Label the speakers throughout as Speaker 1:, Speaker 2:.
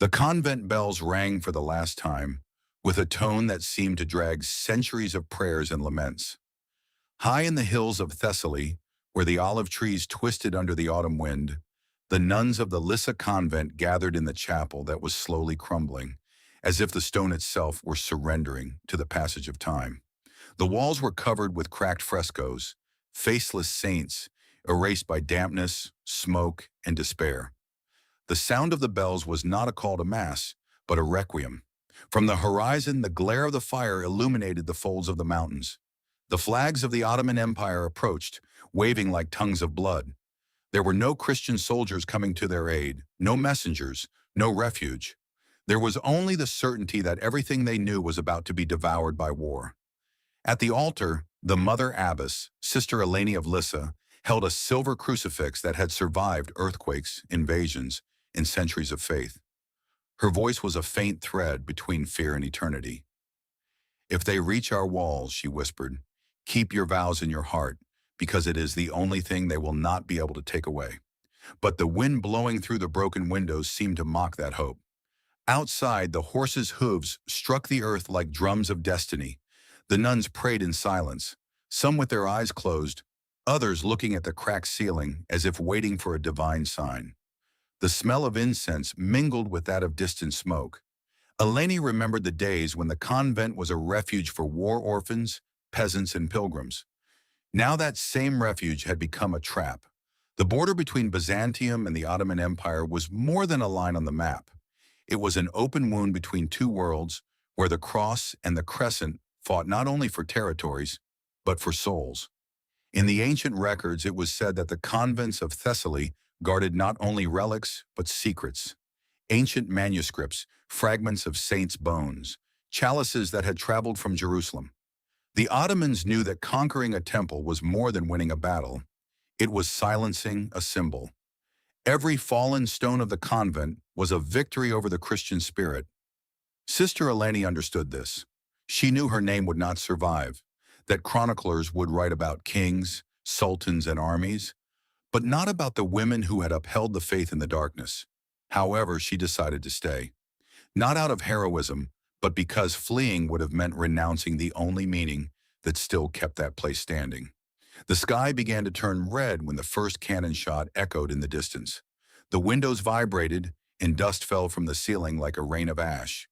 Speaker 1: The convent bells rang for the last time, with a tone that seemed to drag centuries of prayers and laments. High in the hills of Thessaly, where the olive trees twisted under the autumn wind, the nuns of the Lissa convent gathered in the chapel that was slowly crumbling, as if the stone itself were surrendering to the passage of time. The walls were covered with cracked frescoes, faceless saints, erased by dampness, smoke, and despair. The sound of the bells was not a call to mass, but a requiem. From the horizon, the glare of the fire illuminated the folds of the mountains. The flags of the Ottoman Empire approached, waving like tongues of blood. There were no Christian soldiers coming to their aid, no messengers, no refuge. There was only the certainty that everything they knew was about to be devoured by war. At the altar, the mother abbess, Sister Eleni of Lissa, held a silver crucifix that had survived earthquakes, invasions, and centuries of faith. Her voice was a faint thread between fear and eternity. "If they reach our walls," she whispered, "keep your vows in your heart, because it is the only thing they will not be able to take away." But the wind blowing through the broken windows seemed to mock that hope. Outside, the horses' hooves struck the earth like drums of destiny. The nuns prayed in silence, some with their eyes closed, others looking at the cracked ceiling as if waiting for a divine sign. The smell of incense mingled with that of distant smoke. Eleni remembered the days when the convent was a refuge for war orphans, peasants, and pilgrims. Now that same refuge had become a trap. The border between Byzantium and the Ottoman Empire was more than a line on the map. It was an open wound between two worlds, where the cross and the crescent fought not only for territories, but for souls. In the ancient records, it was said that the convents of Thessaly guarded not only relics, but secrets. Ancient manuscripts, fragments of saints' bones, chalices that had traveled from Jerusalem. The Ottomans knew that conquering a temple was more than winning a battle. It was silencing a symbol. Every fallen stone of the convent was a victory over the Christian spirit. Sister Eleni understood this. She knew her name would not survive, that chroniclers would write about kings, sultans, and armies, but not about the women who had upheld the faith in the darkness. However, she decided to stay. Not out of heroism, but because fleeing would have meant renouncing the only meaning that still kept that place standing. The sky began to turn red when the first cannon shot echoed in the distance. The windows vibrated, and dust fell from the ceiling like a rain of ash.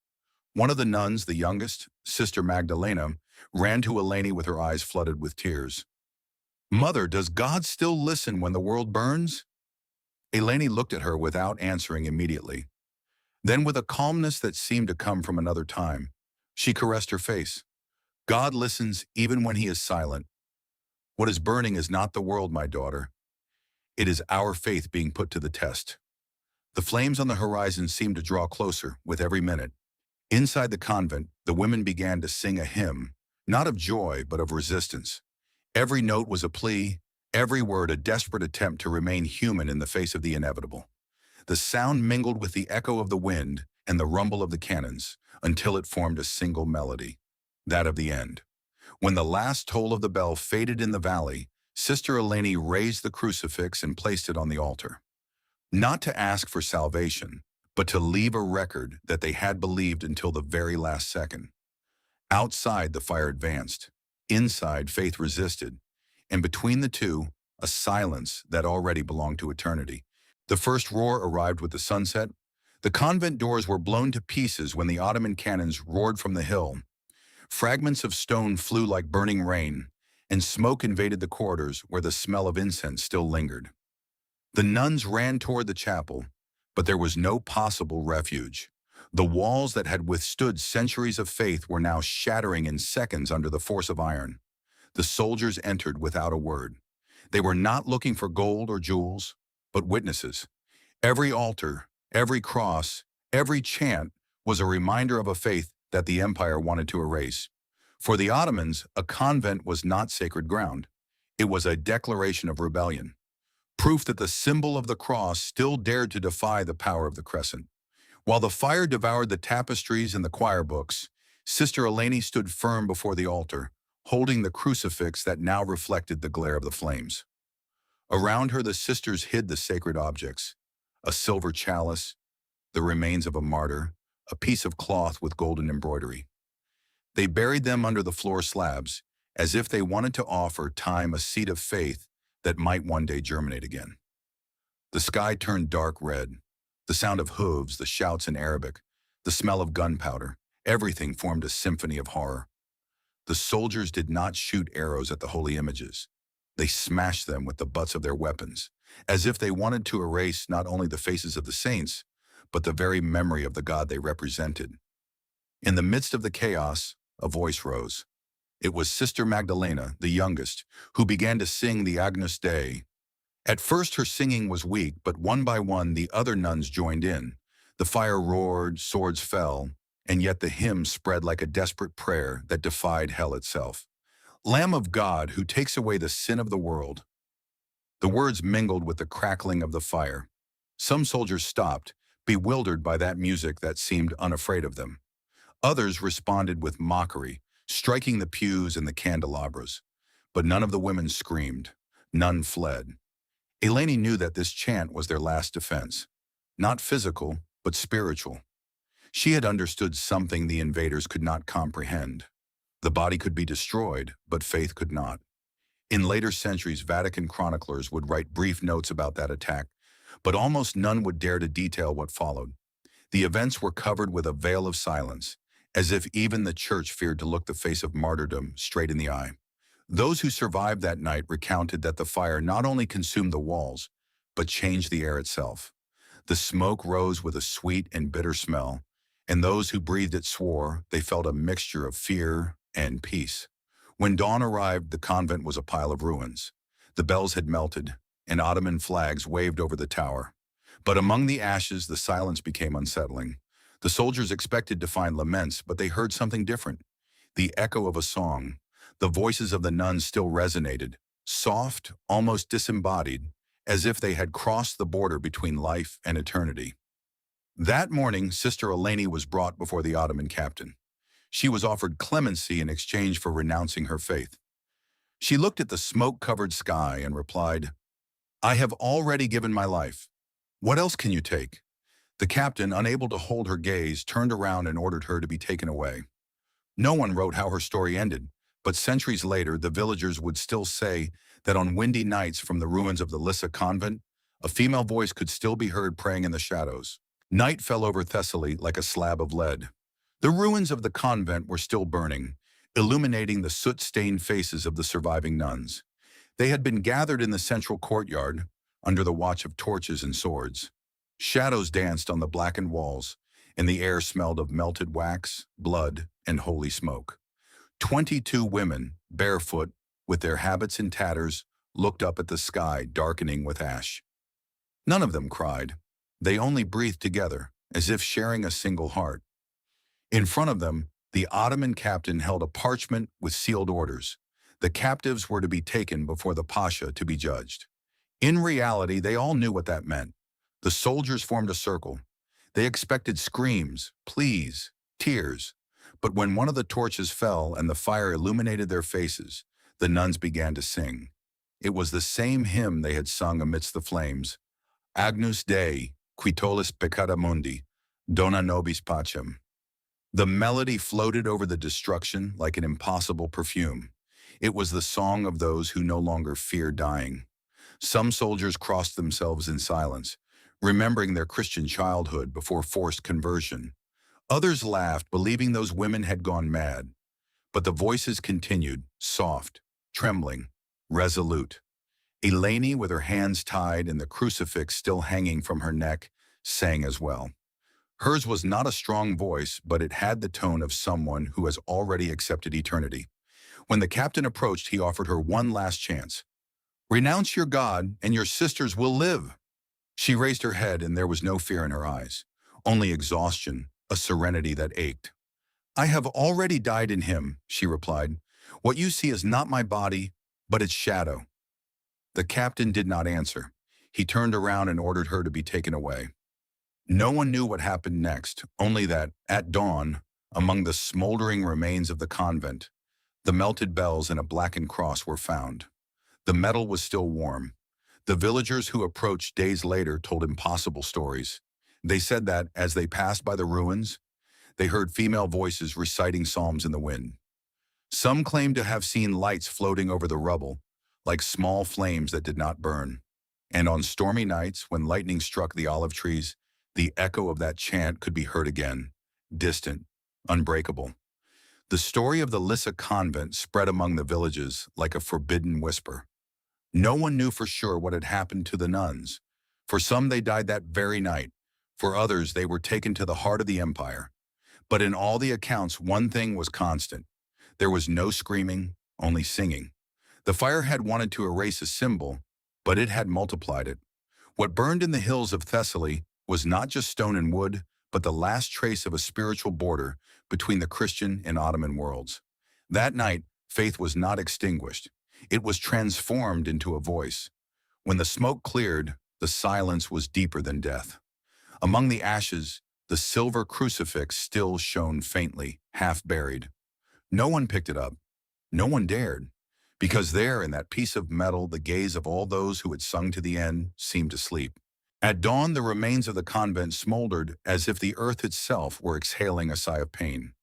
Speaker 1: One of the nuns, the youngest, Sister Magdalena, ran to Eleni with her eyes flooded with tears. "Mother, does God still listen when the world burns?" Eleni looked at her without answering immediately. Then, with a calmness that seemed to come from another time, she caressed her face. "God listens even when he is silent. What is burning is not the world, my daughter. It is our faith being put to the test." The flames on the horizon seemed to draw closer with every minute. Inside the convent, the women began to sing a hymn, not of joy, but of resistance. Every note was a plea, every word a desperate attempt to remain human in the face of the inevitable. The sound mingled with the echo of the wind and the rumble of the cannons until it formed a single melody, that of the end. When the last toll of the bell faded in the valley, Sister Eleni raised the crucifix and placed it on the altar. Not to ask for salvation, but to leave a record that they had believed until the very last second. Outside, the fire advanced. Inside, faith resisted. And between the two, a silence that already belonged to eternity. The first roar arrived with the sunset. The convent doors were blown to pieces when the Ottoman cannons roared from the hill. Fragments of stone flew like burning rain, and smoke invaded the corridors where the smell of incense still lingered. The nuns ran toward the chapel, but there was no possible refuge. The walls that had withstood centuries of faith were now shattering in seconds under the force of iron. The soldiers entered without a word. They were not looking for gold or jewels, but witnesses. Every altar, every cross, every chant was a reminder of a faith that the empire wanted to erase. For the Ottomans, a convent was not sacred ground. It was a declaration of rebellion, proof that the symbol of the cross still dared to defy the power of the crescent. While the fire devoured the tapestries and the choir books, Sister Eleni stood firm before the altar, holding the crucifix that now reflected the glare of the flames. Around her, the sisters hid the sacred objects, a silver chalice, the remains of a martyr, a piece of cloth with golden embroidery. They buried them under the floor slabs, as if they wanted to offer time a seed of faith that might one day germinate again. The sky turned dark red. The sound of hooves, the shouts in Arabic, the smell of gunpowder, everything formed a symphony of horror. The soldiers did not shoot arrows at the holy images. They smashed them with the butts of their weapons, as if they wanted to erase not only the faces of the saints, but the very memory of the God they represented. In the midst of the chaos, a voice rose. It was Sister Magdalena, the youngest, who began to sing the Agnus Dei. At first her singing was weak, but one by one the other nuns joined in. The fire roared, swords fell, and yet the hymn spread like a desperate prayer that defied hell itself. Lamb of God, who takes away the sin of the world. The words mingled with the crackling of the fire. Some soldiers stopped, bewildered by that music that seemed unafraid of them. Others responded with mockery, striking the pews and the candelabras. But none of the women screamed. None fled. Eleni knew that this chant was their last defense. Not physical, but spiritual. She had understood something the invaders could not comprehend. The body could be destroyed, but faith could not. In later centuries, Vatican chroniclers would write brief notes about that attack, but almost none would dare to detail what followed. The events were covered with a veil of silence, as if even the church feared to look the face of martyrdom straight in the eye. Those who survived that night recounted that the fire not only consumed the walls, but changed the air itself. The smoke rose with a sweet and bitter smell, and those who breathed it swore they felt a mixture of fear and peace. When dawn arrived, the convent was a pile of ruins. The bells had melted, and Ottoman flags waved over the tower. But among the ashes, the silence became unsettling. The soldiers expected to find laments, but they heard something different. The echo of a song. The voices of the nuns still resonated, soft, almost disembodied, as if they had crossed the border between life and eternity. That morning, Sister Eleni was brought before the Ottoman captain. She was offered clemency in exchange for renouncing her faith. She looked at the smoke-covered sky and replied, "I have already given my life. What else can you take?" The captain, unable to hold her gaze, turned around and ordered her to be taken away. No one wrote how her story ended, but centuries later, the villagers would still say that on windy nights from the ruins of the Lissa convent, a female voice could still be heard praying in the shadows. Night fell over Thessaly like a slab of lead. The ruins of the convent were still burning, illuminating the soot-stained faces of the surviving nuns. They had been gathered in the central courtyard, under the watch of torches and swords. Shadows danced on the blackened walls, and the air smelled of melted wax, blood, and holy smoke. 22 women, barefoot, with their habits in tatters, looked up at the sky darkening with ash. None of them cried. They only breathed together, as if sharing a single heart. In front of them, the Ottoman captain held a parchment with sealed orders. The captives were to be taken before the pasha to be judged. In reality, they all knew what that meant. The soldiers formed a circle. They expected screams, pleas, tears. But when one of the torches fell and the fire illuminated their faces, the nuns began to sing. It was the same hymn they had sung amidst the flames. Agnus Dei, qui tollis peccata mundi, dona nobis pacem. The melody floated over the destruction like an impossible perfume. It was the song of those who no longer fear dying. Some soldiers crossed themselves in silence, remembering their Christian childhood before forced conversion. Others laughed, believing those women had gone mad. But the voices continued, soft, trembling, resolute. Eleni, with her hands tied and the crucifix still hanging from her neck, sang as well. Hers was not a strong voice, but it had the tone of someone who has already accepted eternity. When the captain approached, he offered her one last chance. "Renounce your God, and your sisters will live." She raised her head, and there was no fear in her eyes, only exhaustion, a serenity that ached. "I have already died in him," she replied. "What you see is not my body, but its shadow." The captain did not answer. He turned around and ordered her to be taken away. No one knew what happened next, only that, at dawn, among the smoldering remains of the convent, the melted bells and a blackened cross were found. The metal was still warm. The villagers who approached days later told impossible stories. They said that, as they passed by the ruins, they heard female voices reciting psalms in the wind. Some claimed to have seen lights floating over the rubble, like small flames that did not burn. And on stormy nights, when lightning struck the olive trees, the echo of that chant could be heard again, distant, unbreakable. The story of the Lissa convent spread among the villages like a forbidden whisper. No one knew for sure what had happened to the nuns. For some, they died that very night. For others, they were taken to the heart of the empire. But in all the accounts, one thing was constant. There was no screaming, only singing. The fire had wanted to erase a symbol, but it had multiplied it. What burned in the hills of Thessaly was not just stone and wood, but the last trace of a spiritual border between the Christian and Ottoman worlds. That night, faith was not extinguished. It was transformed into a voice. When the smoke cleared, the silence was deeper than death. Among the ashes, the silver crucifix still shone faintly, half buried. No one picked it up. No one dared. Because there, in that piece of metal, the gaze of all those who had sung to the end seemed to sleep. At dawn, the remains of the convent smoldered as if the earth itself were exhaling a sigh of pain.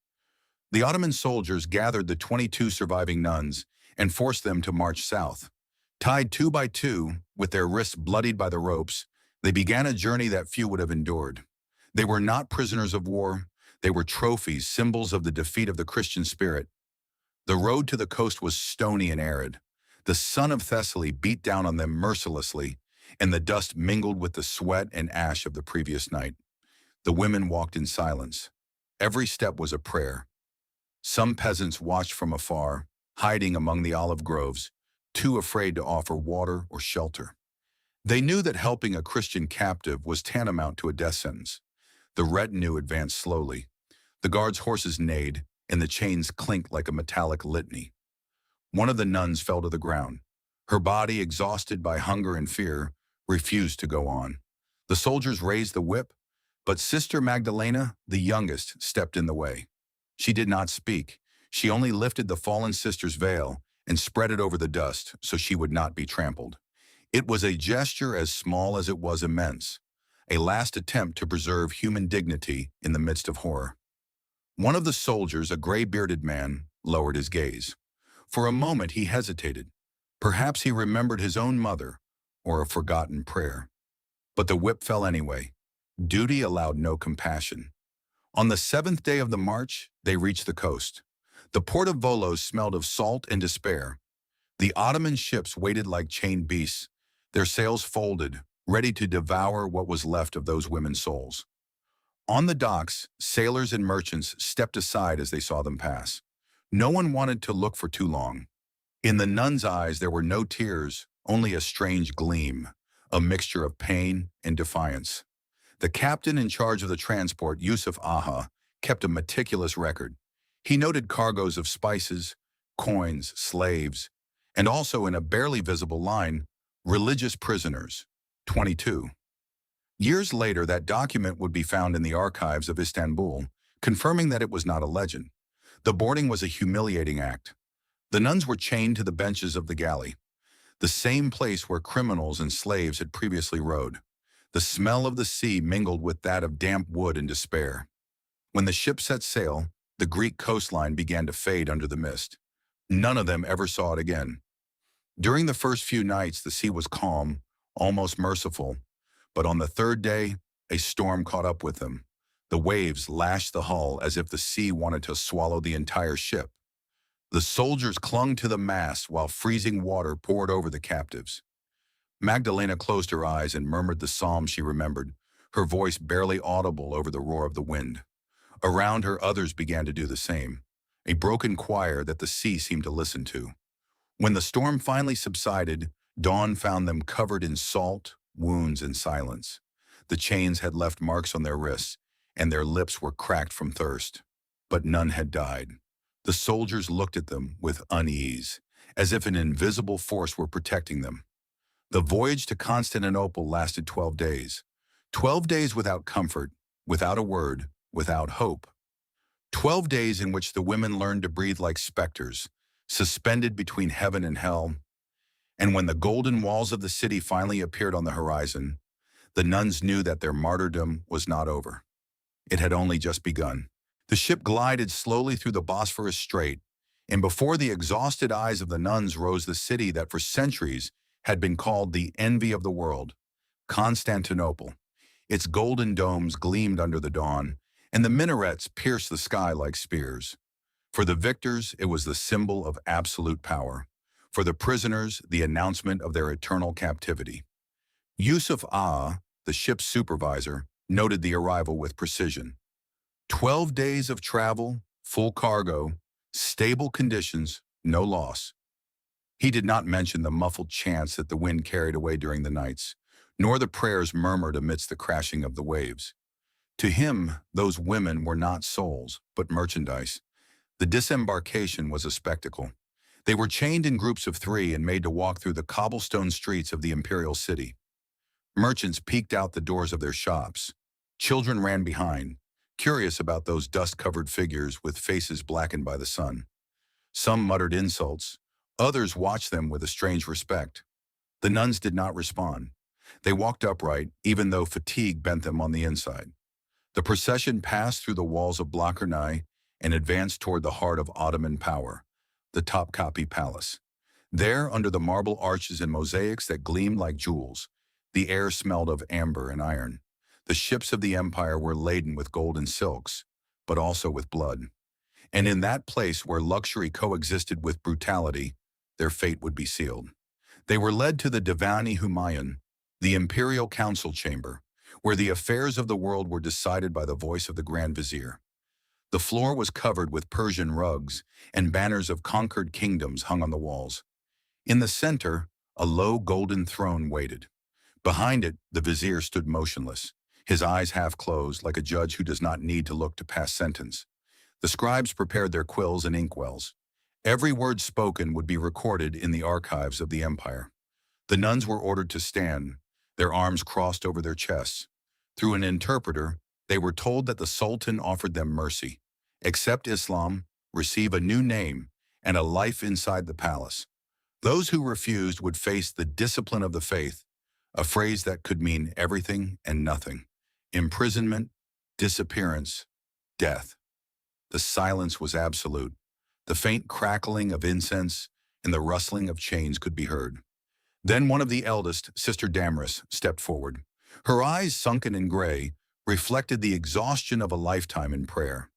Speaker 1: The Ottoman soldiers gathered the 22 surviving nuns and forced them to march south. Tied 2 by 2, with their wrists bloodied by the ropes, they began a journey that few would have endured. They were not prisoners of war. They were trophies, symbols of the defeat of the Christian spirit. The road to the coast was stony and arid. The sun of Thessaly beat down on them mercilessly, and the dust mingled with the sweat and ash of the previous night. The women walked in silence. Every step was a prayer. Some peasants watched from afar, hiding among the olive groves, too afraid to offer water or shelter. They knew that helping a Christian captive was tantamount to a death sentence. The retinue advanced slowly. The guards' horses neighed, and the chains clinked like a metallic litany. One of the nuns fell to the ground. Her body, exhausted by hunger and fear, refused to go on. The soldiers raised the whip, but Sister Magdalena, the youngest, stepped in the way. She did not speak. She only lifted the fallen sister's veil and spread it over the dust so she would not be trampled. It was a gesture as small as it was immense, a last attempt to preserve human dignity in the midst of horror. One of the soldiers, a gray-bearded man, lowered his gaze. For a moment he hesitated. Perhaps he remembered his own mother or a forgotten prayer. But the whip fell anyway. Duty allowed no compassion. On the 7th day of the march, they reached the coast. The port of Volos smelled of salt and despair. The Ottoman ships waited like chained beasts, their sails folded, ready to devour what was left of those women's souls. On the docks, sailors and merchants stepped aside as they saw them pass. No one wanted to look for too long. In the nuns' eyes there were no tears, only a strange gleam, a mixture of pain and defiance. The captain in charge of the transport, Yusuf Aha, kept a meticulous record. He noted cargoes of spices, coins, slaves, and also in a barely visible line, religious prisoners, 22. Years later, that document would be found in the archives of Istanbul, confirming that it was not a legend. The boarding was a humiliating act. The nuns were chained to the benches of the galley, the same place where criminals and slaves had previously rode. The smell of the sea mingled with that of damp wood and despair. When the ship set sail, the Greek coastline began to fade under the mist. None of them ever saw it again. During the first few nights, the sea was calm, almost merciful. But on the 3rd day, a storm caught up with them. The waves lashed the hull as if the sea wanted to swallow the entire ship. The soldiers clung to the masts while freezing water poured over the captives. Magdalena closed her eyes and murmured the psalm she remembered, her voice barely audible over the roar of the wind. Around her, others began to do the same, a broken choir that the sea seemed to listen to. When the storm finally subsided, dawn found them covered in salt, wounds, and silence. The chains had left marks on their wrists, and their lips were cracked from thirst. But none had died. The soldiers looked at them with unease, as if an invisible force were protecting them. The voyage to Constantinople lasted 12 days. 12 days without comfort, without a word, without hope. 12 days in which the women learned to breathe like specters, suspended between heaven and hell. And when the golden walls of the city finally appeared on the horizon, The nuns knew that their martyrdom was not over. It had only just begun. The ship glided slowly through the Bosphorus Strait, and before the exhausted eyes of the nuns rose the city that for centuries had been called the envy of the world, Constantinople. Its golden domes gleamed under the dawn, and the minarets pierced the sky like spears. For the victors, it was the symbol of absolute power. For the prisoners, the announcement of their eternal captivity. Yusuf Ah, the ship's supervisor, noted the arrival with precision. 12 days of travel, full cargo, stable conditions, no loss. He did not mention the muffled chants that the wind carried away during the nights, nor the prayers murmured amidst the crashing of the waves. To him, those women were not souls, but merchandise. The disembarkation was a spectacle. They were chained in groups of 3 and made to walk through the cobblestone streets of the imperial city. Merchants peeked out the doors of their shops. Children ran behind, curious about those dust-covered figures with faces blackened by the sun. Some muttered insults. Others watched them with a strange respect. The nuns did not respond. They walked upright, even though fatigue bent them on the inside. The procession passed through the walls of Blockernai and advanced toward the heart of Ottoman power, the Topkapi Palace. There, under the marble arches and mosaics that gleamed like jewels, the air smelled of amber and iron. The ships of the empire were laden with gold and silks, but also with blood. And in that place where luxury coexisted with brutality, their fate would be sealed. They were led to the Divani Humayun, the imperial council chamber, where the affairs of the world were decided by the voice of the Grand Vizier. The floor was covered with Persian rugs, and banners of conquered kingdoms hung on the walls. In the center, a low golden throne waited. Behind it, the vizier stood motionless, his eyes half closed like a judge who does not need to look to pass sentence. The scribes prepared their quills and inkwells. Every word spoken would be recorded in the archives of the empire. The nuns were ordered to stand, their arms crossed over their chests. Through an interpreter, they were told that the Sultan offered them mercy. Accept Islam, receive a new name, and a life inside the palace. Those who refused would face the discipline of the faith, a phrase that could mean everything and nothing. Imprisonment, disappearance, death. The silence was absolute. The faint crackling of incense and the rustling of chains could be heard. Then one of the eldest, Sister Damaris, stepped forward. Her eyes, sunken in gray, reflected the exhaustion of a lifetime in prayer.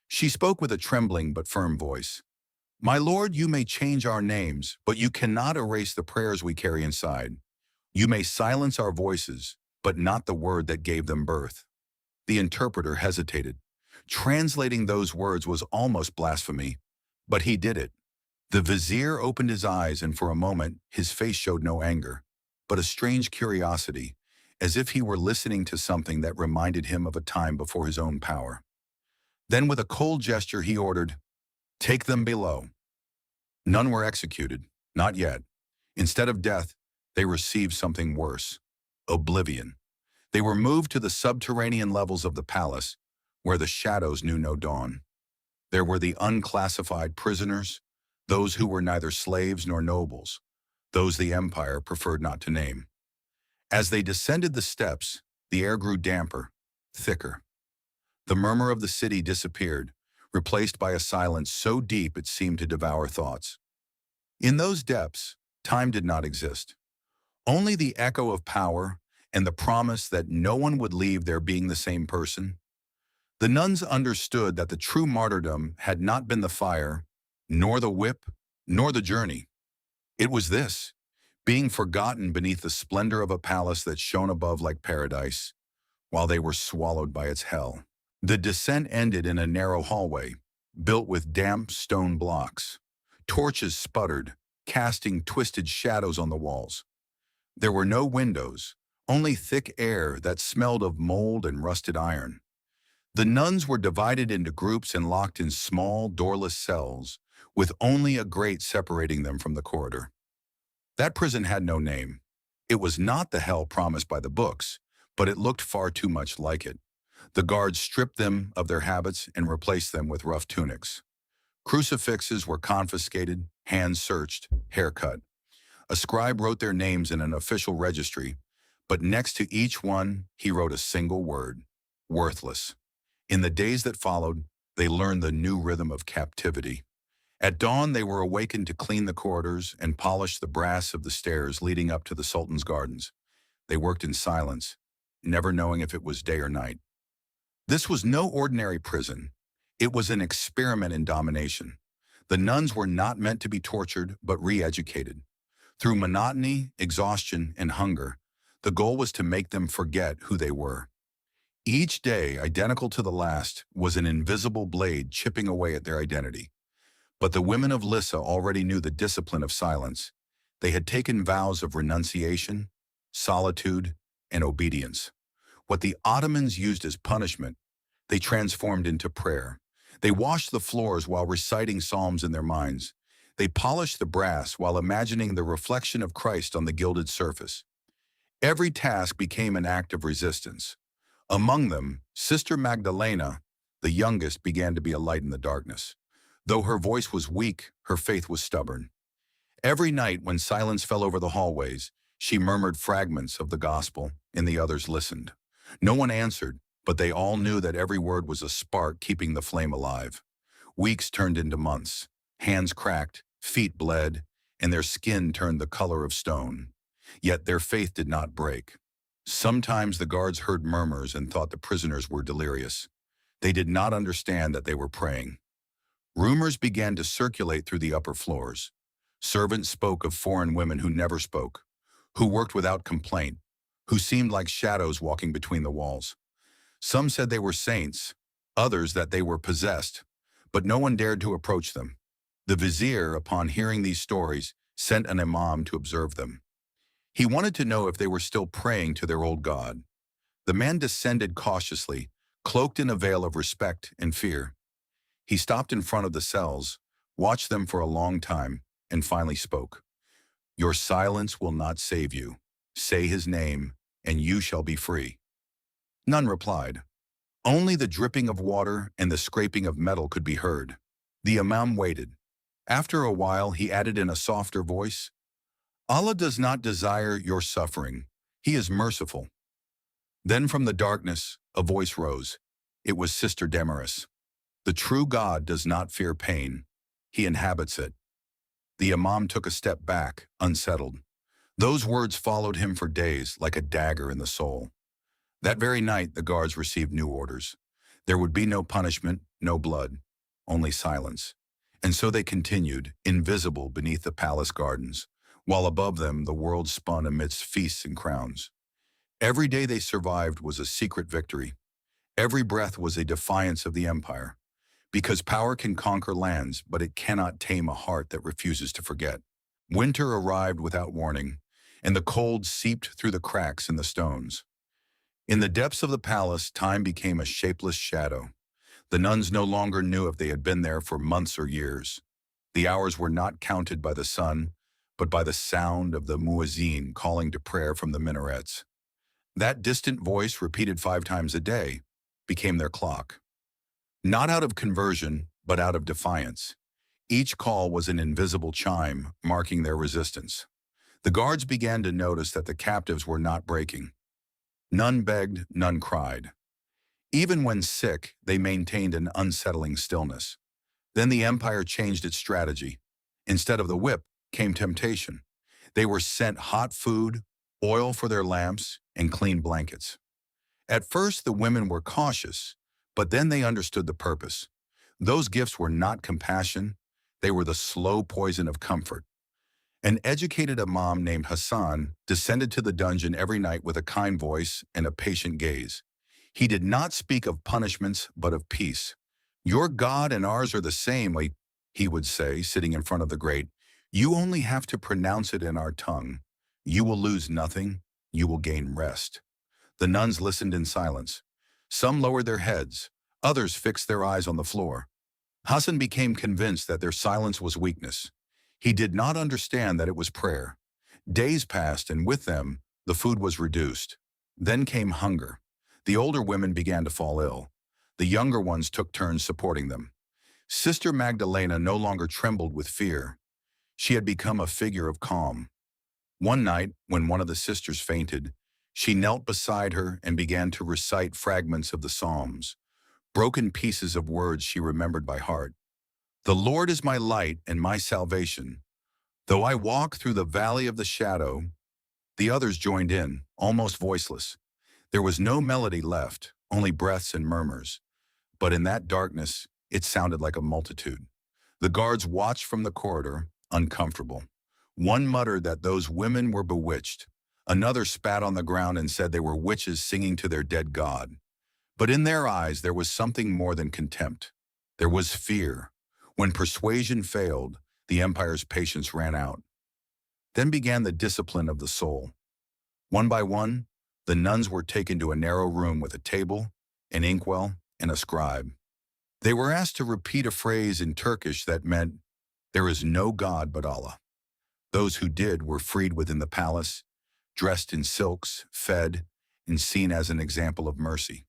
Speaker 1: She spoke with a trembling but firm voice. My Lord, you may change our names, but you cannot erase the prayers we carry inside. You may silence our voices, but not the word that gave them birth. The interpreter hesitated. Translating those words was almost blasphemy, but he did it. The vizier opened his eyes, and for a moment his face showed no anger, but a strange curiosity, as if he were listening to something that reminded him of a time before his own power. Then with a cold gesture he ordered, "Take them below." None were executed, not yet. Instead of death, they received something worse, oblivion. They were moved to the subterranean levels of the palace, where the shadows knew no dawn. There were the unclassified prisoners, those who were neither slaves nor nobles, those the empire preferred not to name. As they descended the steps, the air grew damper, thicker. The murmur of the city disappeared, replaced by a silence so deep it seemed to devour thoughts. In those depths, time did not exist. Only the echo of power and the promise that no one would leave there being the same person. The nuns understood that the true martyrdom had not been the fire, nor the whip, nor the journey. It was this, being forgotten beneath the splendor of a palace that shone above like paradise, while they were swallowed by its hell. The descent ended in a narrow hallway, built with damp stone blocks. Torches sputtered, casting twisted shadows on the walls. There were no windows, only thick air that smelled of mold and rusted iron. The nuns were divided into groups and locked in small, doorless cells, with only a grate separating them from the corridor. That prison had no name. It was not the hell promised by the books, but it looked far too much like it. The guards stripped them of their habits and replaced them with rough tunics. Crucifixes were confiscated, hands searched, hair cut. A scribe wrote their names in an official registry, But next to each one, he wrote a single word: worthless. In the days that followed, they learned the new rhythm of captivity. At dawn, they were awakened to clean the corridors and polish the brass of the stairs leading up to the Sultan's gardens. They worked in silence, never knowing if it was day or night. This was no ordinary prison. It was an experiment in domination. The nuns were not meant to be tortured, but re-educated. Through monotony, exhaustion, and hunger, the goal was to make them forget who they were. Each day, identical to the last, was an invisible blade chipping away at their identity. But the women of Lissa already knew the discipline of silence. They had taken vows of renunciation, solitude, and obedience. What the Ottomans used as punishment, they transformed into prayer. They washed the floors while reciting psalms in their minds. They polished the brass while imagining the reflection of Christ on the gilded surface. Every task became an act of resistance. Among them, Sister Magdalena, the youngest, began to be a light in the darkness. Though her voice was weak, her faith was stubborn. Every night when silence fell over the hallways, she murmured fragments of the gospel, and the others listened. No one answered, but they all knew that every word was a spark keeping the flame alive. Weeks turned into months. Hands cracked, feet bled, and their skin turned the color of stone. Yet their faith did not break. Sometimes the guards heard murmurs and thought the prisoners were delirious. They did not understand that they were praying. Rumors began to circulate through the upper floors. Servants spoke of foreign women who never spoke, who worked without complaint, who seemed like shadows walking between the walls. Some said they were saints, others that they were possessed, but no one dared to approach them. The vizier, upon hearing these stories, sent an imam to observe them. He wanted to know if they were still praying to their old god. The man descended cautiously, cloaked in a veil of respect and fear. He stopped in front of the cells, watched them for a long time, and finally spoke. "Your silence will not save you. Say his name, and you shall be free." None replied. Only the dripping of water and the scraping of metal could be heard. The imam waited. After a while, he added in a softer voice, "Allah does not desire your suffering. He is merciful." Then from the darkness, a voice rose. It was Sister Damaris. "The true God does not fear pain. He inhabits it." The imam took a step back, unsettled. Those words followed him for days like a dagger in the soul. That very night, the guards received new orders. There would be no punishment, no blood, only silence. And so they continued, invisible beneath the palace gardens, while above them the world spun amidst feasts and crowns. Every day they survived was a secret victory. Every breath was a defiance of the empire. Because power can conquer lands, but it cannot tame a heart that refuses to forget. Winter arrived without warning, and the cold seeped through the cracks in the stones. In the depths of the palace, time became a shapeless shadow. The nuns no longer knew if they had been there for months or years. The hours were not counted by the sun, but by the sound of the muezzin calling to prayer from the minarets. That distant voice, repeated 5 times a day, became their clock. Not out of conversion, but out of defiance. Each call was an invisible chime, marking their resistance. The guards began to notice that the captives were not breaking. None begged, none cried. Even when sick, they maintained an unsettling stillness. Then the empire changed its strategy. Instead of the whip came temptation. They were sent hot food, oil for their lamps, and clean blankets. At first, the women were cautious, but then they understood the purpose. Those gifts were not compassion, they were the slow poison of comfort. An educated imam named Hassan descended to the dungeon every night with a kind voice and a patient gaze. He did not speak of punishments, but of peace. "Your God and ours are the same," he would say, sitting in front of the grate. "You only have to pronounce it in our tongue. You will lose nothing, you will gain rest." The nuns listened in silence. Some lowered their heads, others fixed their eyes on the floor. Hassan became convinced that their silence was weakness. He did not understand that it was prayer. Days passed, and with them, the food was reduced. Then came hunger. The older women began to fall ill. The younger ones took turns supporting them. Sister Magdalena no longer trembled with fear. She had become a figure of calm. One night, when one of the sisters fainted, She knelt beside her and began to recite fragments of the Psalms, broken pieces of words she remembered by heart. "The Lord is my light and my salvation. Though I walk through the valley of the shadow." The others joined in, almost voiceless. There was no melody left, only breaths and murmurs. But in that darkness, it sounded like a multitude. The guards watched from the corridor, uncomfortable. One muttered that those women were bewitched. Another spat on the ground and said they were witches singing to their dead god. But in their eyes there was something more than contempt. There was fear. When persuasion failed, the empire's patience ran out. Then began the discipline of the soul. One by one, the nuns were taken to a narrow room with a table, an inkwell, and a scribe. They were asked to repeat a phrase in Turkish that meant, "There is no God but Allah." Those who did were freed within the palace, dressed in silks, fed, and seen as an example of mercy.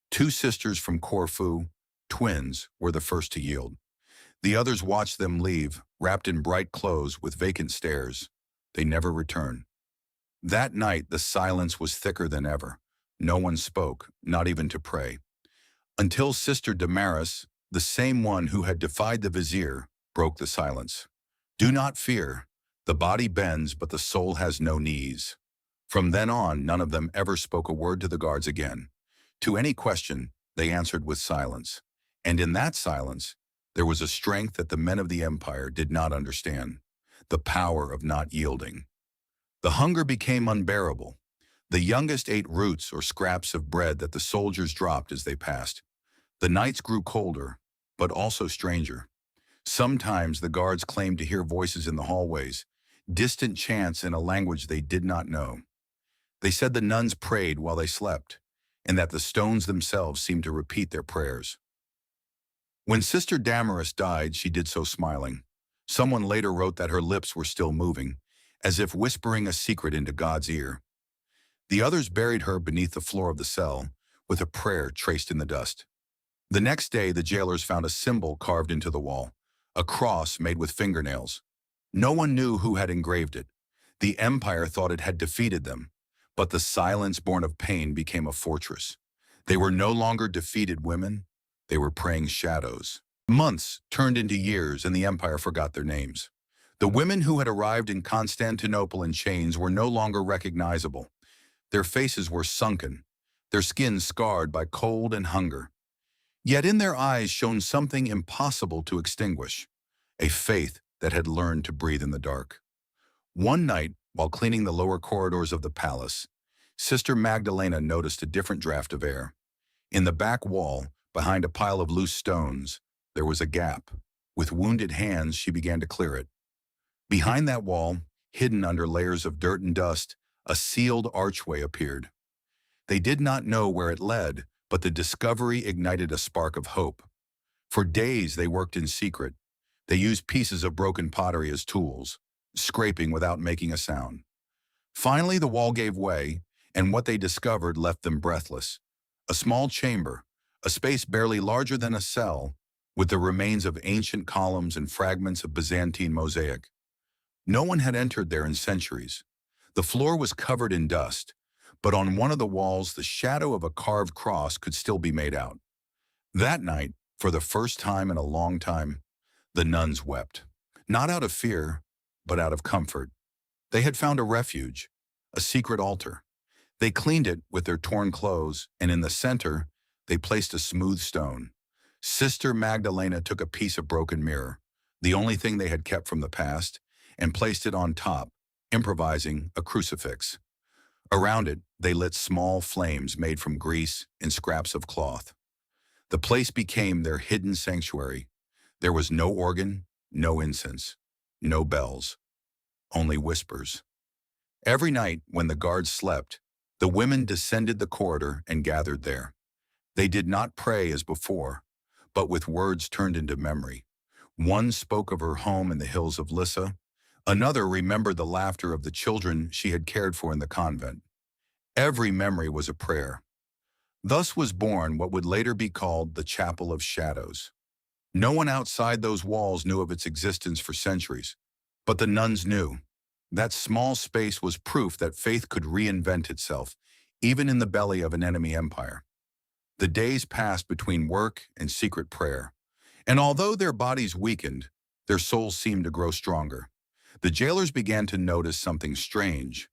Speaker 1: Two sisters from Corfu, twins, were the first to yield. The others watched them leave, wrapped in bright clothes with vacant stares. They never returned. That night, the silence was thicker than ever. No one spoke, not even to pray. Until Sister Damaris, the same one who had defied the vizier, broke the silence. "Do not fear. The body bends, but the soul has no knees." From then on, none of them ever spoke a word to the guards again. To any question, they answered with silence. And in that silence, there was a strength that the men of the empire did not understand, the power of not yielding. The hunger became unbearable. The youngest ate roots or scraps of bread that the soldiers dropped as they passed. The nights grew colder, but also stranger. Sometimes the guards claimed to hear voices in the hallways, distant chants in a language they did not know. They said the nuns prayed while they slept, and that the stones themselves seemed to repeat their prayers. When Sister Damaris died, she did so smiling. Someone later wrote that her lips were still moving, as if whispering a secret into God's ear. The others buried her beneath the floor of the cell, with a prayer traced in the dust. The next day, the jailers found a symbol carved into the wall, a cross made with fingernails. No one knew who had engraved it. The empire thought it had defeated them, but the silence born of pain became a fortress. They were no longer defeated women. They were praying shadows. Months turned into years, and the empire forgot their names. The women who had arrived in Constantinople in chains were no longer recognizable. Their faces were sunken, their skins scarred by cold and hunger. Yet in their eyes shone something impossible to extinguish, a faith that had learned to breathe in the dark. One night, while cleaning the lower corridors of the palace, Sister Magdalena noticed a different draft of air. In the back wall, behind a pile of loose stones, there was a gap. With wounded hands, she began to clear it. Behind that wall, hidden under layers of dirt and dust, a sealed archway appeared. They did not know where it led, but the discovery ignited a spark of hope. For days they worked in secret. They used pieces of broken pottery as tools, scraping without making a sound. Finally, the wall gave way, and what they discovered left them breathless. A small chamber, a space barely larger than a cell, with the remains of ancient columns and fragments of Byzantine mosaic. No one had entered there in centuries. The floor was covered in dust, but on one of the walls the shadow of a carved cross could still be made out. That night, for the first time in a long time, the nuns wept. Not out of fear, but out of comfort. They had found a refuge, a secret altar. They cleaned it with their torn clothes, and in the center, they placed a smooth stone. Sister Magdalena took a piece of broken mirror, the only thing they had kept from the past, and placed it on top, improvising a crucifix. Around it, they lit small flames made from grease and scraps of cloth. The place became their hidden sanctuary. There was no organ, no incense, no bells, only whispers. Every night, when the guards slept, the women descended the corridor and gathered there. They did not pray as before, but with words turned into memory. One spoke of her home in the hills of Lissa. Another remembered the laughter of the children she had cared for in the convent. Every memory was a prayer. Thus was born what would later be called the Chapel of Shadows. No one outside those walls knew of its existence for centuries, but the nuns knew. That small space was proof that faith could reinvent itself, even in the belly of an enemy empire. The days passed between work and secret prayer, and although their bodies weakened, their souls seemed to grow stronger. The jailers began to notice something strange.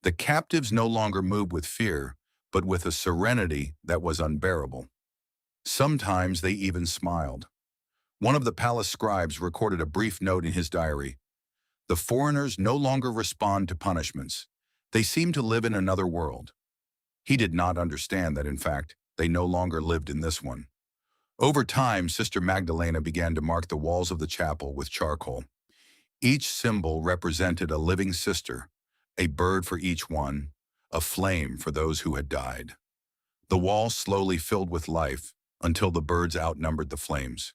Speaker 1: The captives no longer moved with fear, but with a serenity that was unbearable. Sometimes they even smiled. One of the palace scribes recorded a brief note in his diary. The foreigners no longer respond to punishments. They seem to live in another world. He did not understand that, in fact, they no longer lived in this one. Over time, Sister Magdalena began to mark the walls of the chapel with charcoal. Each symbol represented a living sister, a bird for each one, a flame for those who had died. The walls slowly filled with life until the birds outnumbered the flames.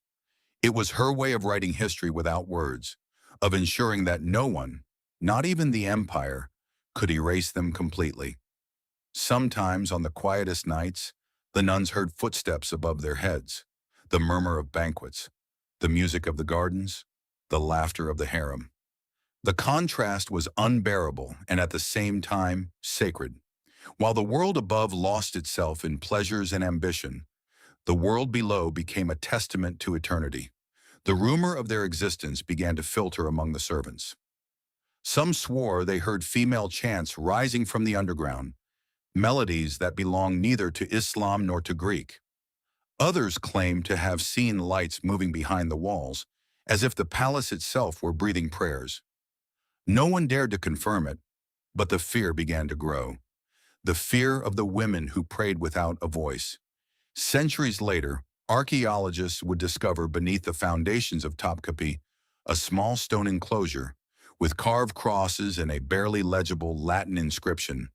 Speaker 1: It was her way of writing history without words, of ensuring that no one, not even the empire, could erase them completely. Sometimes, on the quietest nights, the nuns heard footsteps above their heads, the murmur of banquets, the music of the gardens, the laughter of the harem. The contrast was unbearable and at the same time sacred. While the world above lost itself in pleasures and ambition, the world below became a testament to eternity. The rumor of their existence began to filter among the servants. Some swore they heard female chants rising from the underground, melodies that belonged neither to Islam nor to Greek. Others claimed to have seen lights moving behind the walls, as if the palace itself were breathing prayers. No one dared to confirm it, but the fear began to grow. The fear of the women who prayed without a voice. Centuries later, archaeologists would discover beneath the foundations of Topkapi a small stone enclosure with carved crosses and a barely legible Latin inscription,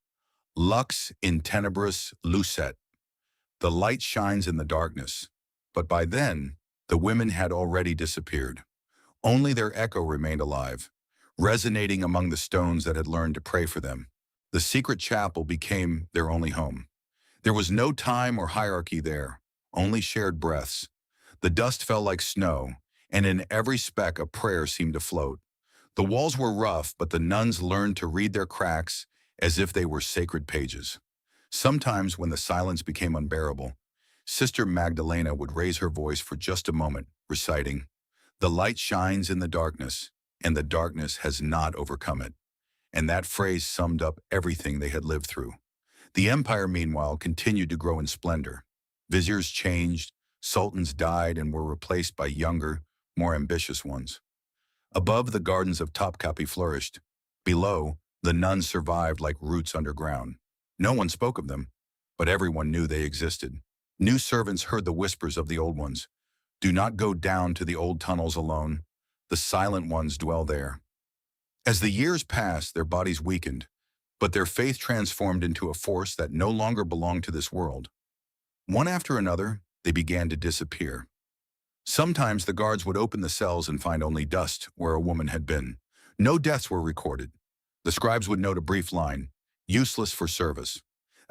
Speaker 1: Lux in tenebris lucet. The light shines in the darkness. But by then, the women had already disappeared. Only their echo remained alive, resonating among the stones that had learned to pray for them. The secret chapel became their only home. There was no time or hierarchy there, only shared breaths. The dust fell like snow, and in every speck a prayer seemed to float. The walls were rough, but the nuns learned to read their cracks as if they were sacred pages. Sometimes, when the silence became unbearable, Sister Magdalena would raise her voice for just a moment, reciting, "The light shines in the darkness, and the darkness has not overcome it." And that phrase summed up everything they had lived through. The empire, meanwhile, continued to grow in splendor. Viziers changed, sultans died and were replaced by younger, more ambitious ones. Above, the gardens of Topkapi flourished. Below, the nuns survived like roots underground. No one spoke of them, but everyone knew they existed. New servants heard the whispers of the old ones. "Do not go down to the old tunnels alone. The silent ones dwell there." As the years passed, their bodies weakened, but their faith transformed into a force that no longer belonged to this world. One after another, they began to disappear. Sometimes the guards would open the cells and find only dust where a woman had been. No deaths were recorded. The scribes would note a brief line, "Useless for service."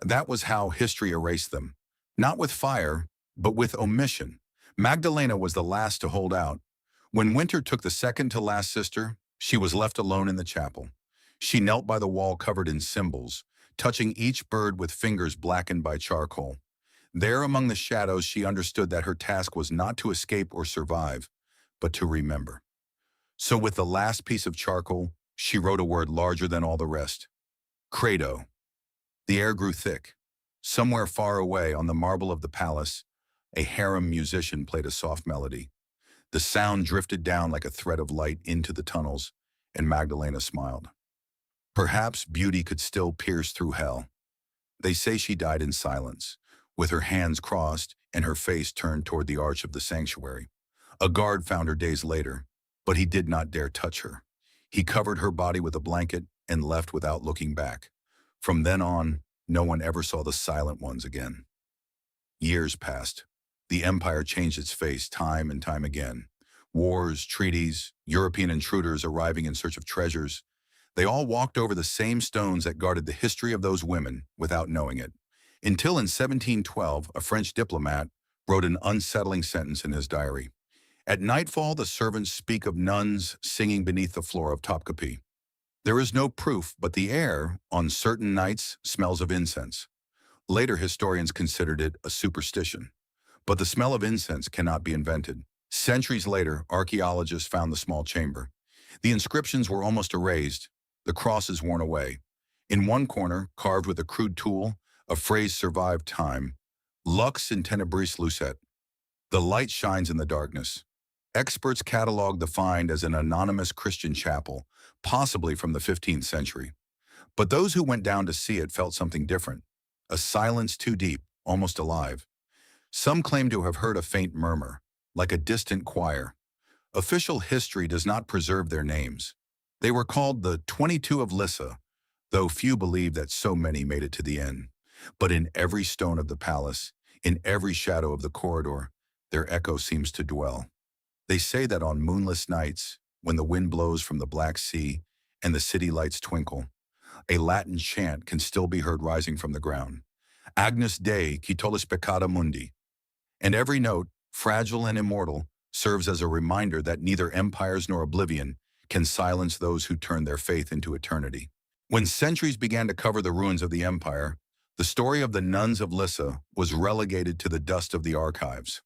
Speaker 1: That was how history erased them. Not with fire, but with omission. Magdalena was the last to hold out. When winter took the second to last sister, she was left alone in the chapel. She knelt by the wall covered in symbols, touching each bird with fingers blackened by charcoal. There among the shadows, she understood that her task was not to escape or survive, but to remember. So with the last piece of charcoal, she wrote a word larger than all the rest. Credo. The air grew thick. Somewhere far away on the marble of the palace, a harem musician played a soft melody. The sound drifted down like a thread of light into the tunnels, and Magdalena smiled. Perhaps beauty could still pierce through hell. They say she died in silence, with her hands crossed and her face turned toward the arch of the sanctuary. A guard found her days later, but he did not dare touch her. He covered her body with a blanket and left without looking back. From then on, no one ever saw the silent ones again. Years passed. The empire changed its face time and time again. Wars, treaties, European intruders arriving in search of treasures. They all walked over the same stones that guarded the history of those women without knowing it. Until in 1712, a French diplomat wrote an unsettling sentence in his diary. At nightfall, the servants speak of nuns singing beneath the floor of Topkapi. There is no proof, but the air, on certain nights, smells of incense. Later historians considered it a superstition. But the smell of incense cannot be invented. Centuries later, archaeologists found the small chamber. The inscriptions were almost erased, the crosses worn away. In one corner, carved with a crude tool, a phrase survived time: Lux in tenebris lucet. The light shines in the darkness. Experts catalog the find as an anonymous Christian chapel, possibly from the 15th century. But those who went down to see it felt something different, a silence too deep, almost alive. Some claim to have heard a faint murmur, like a distant choir. Official history does not preserve their names. They were called the 22 of Lissa, though few believe that so many made it to the end. But in every stone of the palace, in every shadow of the corridor, their echo seems to dwell. They say that on moonless nights, when the wind blows from the Black Sea and the city lights twinkle, a Latin chant can still be heard rising from the ground. Agnus Dei qui tollis peccata mundi. And every note, fragile and immortal, serves as a reminder that neither empires nor oblivion can silence those who turn their faith into eternity. When centuries began to cover the ruins of the empire, the story of the nuns of Lissa was relegated to the dust of the archives.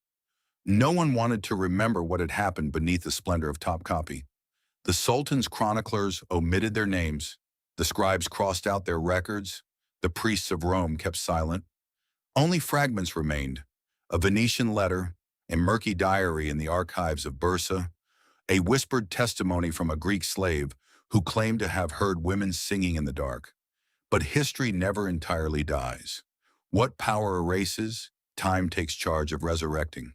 Speaker 1: No one wanted to remember what had happened beneath the splendor of Topkapi. The Sultan's chroniclers omitted their names, the scribes crossed out their records, the priests of Rome kept silent. Only fragments remained: a Venetian letter, a murky diary in the archives of Bursa, a whispered testimony from a Greek slave who claimed to have heard women singing in the dark. But history never entirely dies. What power erases, time takes charge of resurrecting.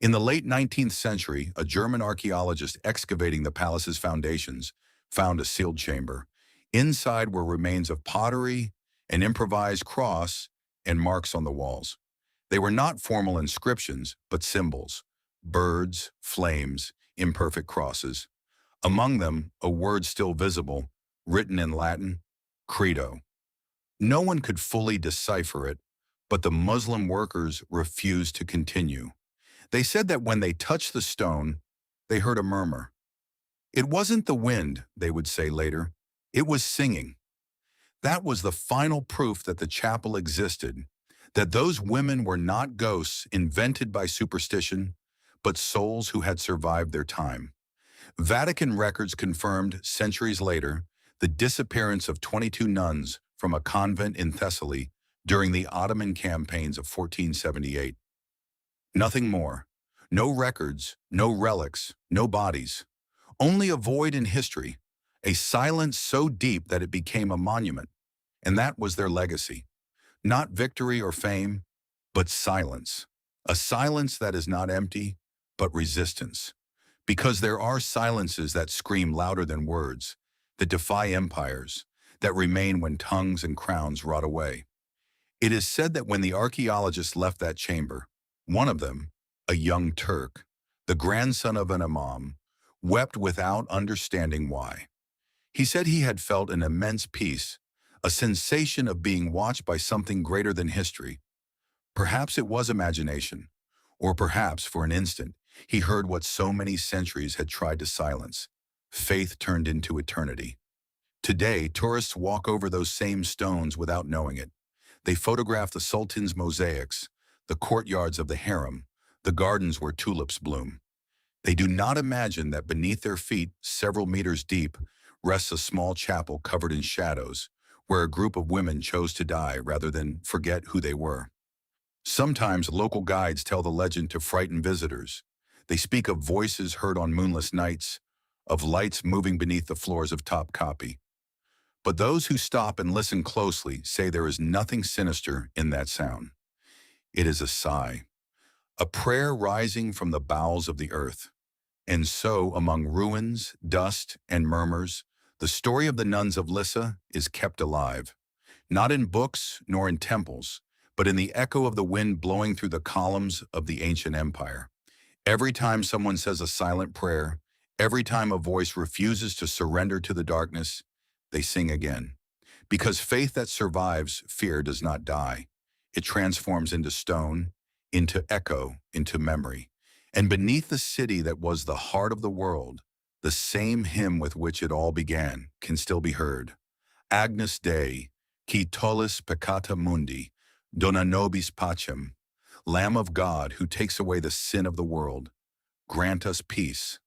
Speaker 1: In the late 19th century, a German archaeologist excavating the palace's foundations found a sealed chamber. Inside were remains of pottery, an improvised cross, and marks on the walls. They were not formal inscriptions, but symbols: birds, flames, imperfect crosses. Among them, a word still visible, written in Latin: Credo. No one could fully decipher it, but the Muslim workers refused to continue. They said that when they touched the stone, they heard a murmur. It wasn't the wind, they would say later. It was singing. That was the final proof that the chapel existed, that those women were not ghosts invented by superstition, but souls who had survived their time. Vatican records confirmed, centuries later, the disappearance of 22 nuns from a convent in Thessaly during the Ottoman campaigns of 1478. Nothing more. No records, no relics, no bodies. Only a void in history, a silence so deep that it became a monument. And that was their legacy. Not victory or fame, but silence. A silence that is not empty, but resistance. Because there are silences that scream louder than words, that defy empires, that remain when tongues and crowns rot away. It is said that when the archaeologists left that chamber, one of them, a young Turk, the grandson of an imam, wept without understanding why. He said he had felt an immense peace, a sensation of being watched by something greater than history. Perhaps it was imagination, or perhaps, for an instant, he heard what so many centuries had tried to silence: faith turned into eternity. Today, tourists walk over those same stones without knowing it. They photograph the Sultan's mosaics, the courtyards of the harem, the gardens where tulips bloom. They do not imagine that beneath their feet, several meters deep, rests a small chapel covered in shadows, where a group of women chose to die rather than forget who they were. Sometimes local guides tell the legend to frighten visitors. They speak of voices heard on moonless nights, of lights moving beneath the floors of Topkapi. But those who stop and listen closely say there is nothing sinister in that sound. It is a sigh, a prayer rising from the bowels of the earth. And so, among ruins, dust, and murmurs, the story of the nuns of Lissa is kept alive, not in books nor in temples, but in the echo of the wind blowing through the columns of the ancient empire. Every time someone says a silent prayer, every time a voice refuses to surrender to the darkness, they sing again. Because faith that survives fear does not die. It transforms into stone, into echo, into memory. And beneath the city that was the heart of the world, The same hymn with which it all began can still be heard. Agnus Dei, qui tollis peccata mundi, dona nobis pacem. Lamb of God, who takes away the sin of the world, grant us peace.